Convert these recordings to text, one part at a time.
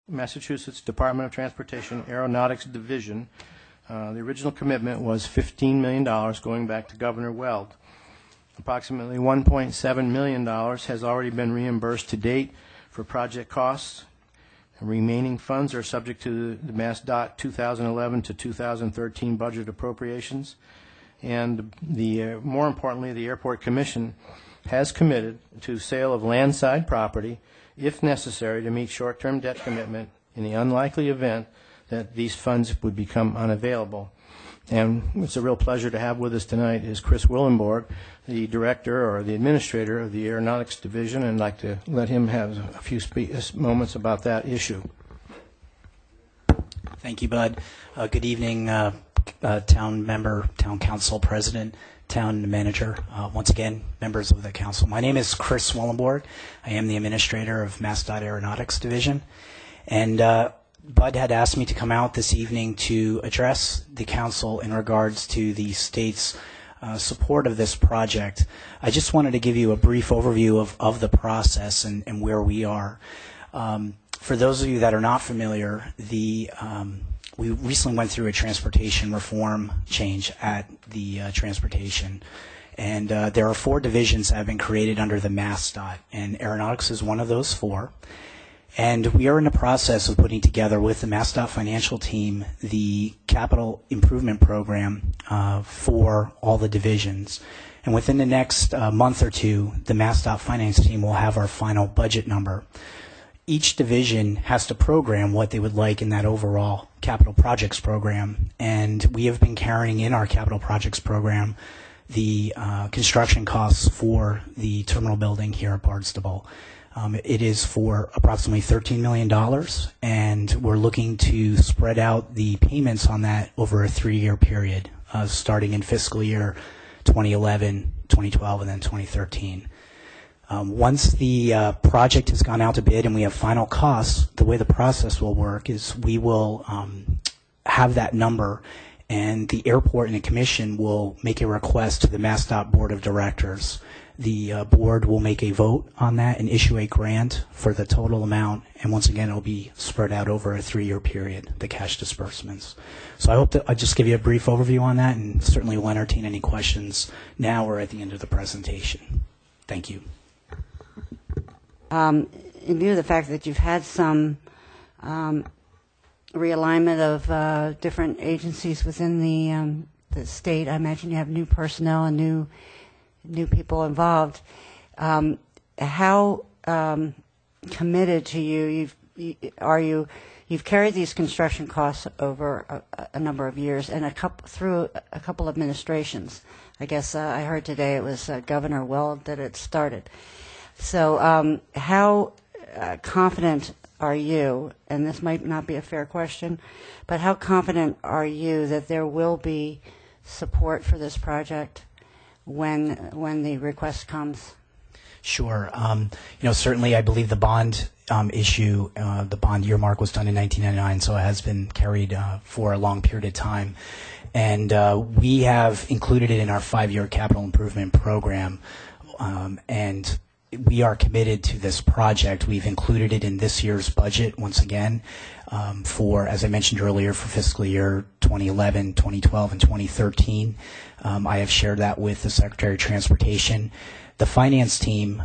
Massachusetts Department of Transportation Aeronautics Division. The original commitment was $15 million going back to Governor Weld. Approximately $1.7 million has already been reimbursed to date for project costs. The remaining funds are subject to the MassDOT 2011 to 2013 budget appropriations. And more importantly, the Airport Commission has committed to sale of landside property if necessary to meet short-term debt commitment in the unlikely event that these funds would become unavailable. And it's a real pleasure to have with us tonight is Chris Willenborg, the director or the administrator of the Aeronautics Division, and I'd like to let him have a few moments about that issue. Thank you, Bud. Good evening, town member, town council president, town manager, once again, members of the council. My name is Chris Willenborg. I am the administrator of MassDOT Aeronautics Division. And Bud had asked me to come out this evening to address the council in regards to the state's support of this project. I just wanted to give you a brief overview of the process and where we are. For those of you that are not familiar, we recently went through a transportation reform change at the transportation. And there are 4 divisions that have been created under the MassDOT, and aeronautics is one of those 4. And we are in the process of putting together with the MassDOT financial team the capital improvement program for all the divisions. And within the next month or two, the MassDOT finance team will have our final budget number. Each division has to program what they would like in that overall capital projects program. And we have been carrying in our capital projects program the construction costs for the terminal building here at Barnstable. It is for approximately $13 million, and we're looking to spread out the payments on that over a 3-year period, starting in fiscal year 2011, 2012, and then 2013. Once the project has gone out to bid and we have final costs, the way the process will work is we will have that number, and the airport and the commission will make a request to the MassDOT Board of Directors. The board will make a vote on that and issue a grant for the total amount, and once again, it'll be spread out over a 3-year period, the cash disbursements. So I hope that I just give you a brief overview on that, and certainly will entertain any questions now or at the end of the presentation. Thank you. In view of the fact that you've had some realignment of different agencies within the state, I imagine you have new personnel and new people involved. How committed to are you? You've carried these construction costs over a number of years and through a couple administrations. I guess I heard today it was Governor Weld that it started. So how confident are you, and this might not be a fair question, but how confident are you that there will be support for this project when the request comes? Sure. Certainly I believe the bond issue, the bond earmark was done in 1999, so it has been carried for a long period of time. And we have included it in our 5-year capital improvement program, and we are committed to this project. We've included it in this year's budget once again for, as I mentioned earlier, for fiscal year 2011, 2012, and 2013. I have shared that with the Secretary of Transportation. The finance team,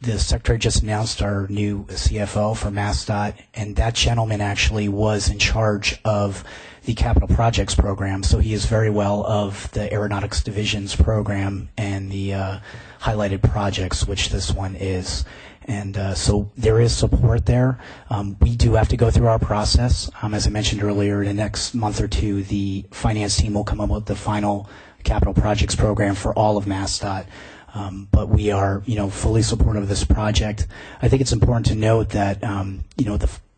the Secretary just announced our new CFO for MassDOT, and that gentleman actually was in charge of the capital projects program, so he is very well of the Aeronautics Division's program and the highlighted projects, which this one is. And so there is support there. We do have to go through our process. As I mentioned earlier, in the next month or two, the finance team will come up with the final capital projects program for all of MassDOT. But we are, fully supportive of this project. I think it's important to note that,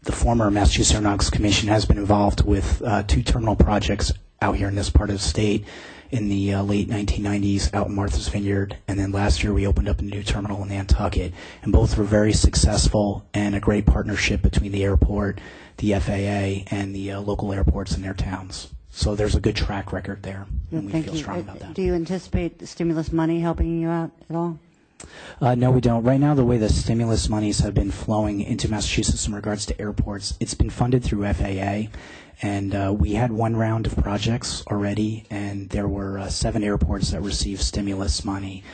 the former Massachusetts Aeronautics Commission has been involved with 2 terminal projects out here in this part of the state in the late 1990s out in Martha's Vineyard, and then last year we opened up a new terminal in Nantucket, and both were very successful and a great partnership between the airport, the FAA, and the local airports in their towns. So there's a good track record there, and we feel strong about that. Do you anticipate the stimulus money helping you out at all? No, we don't. Right now, the way the stimulus monies have been flowing into Massachusetts in regards to airports, it's been funded through FAA, and we had one round of projects already, and there were 7 airports that received stimulus money.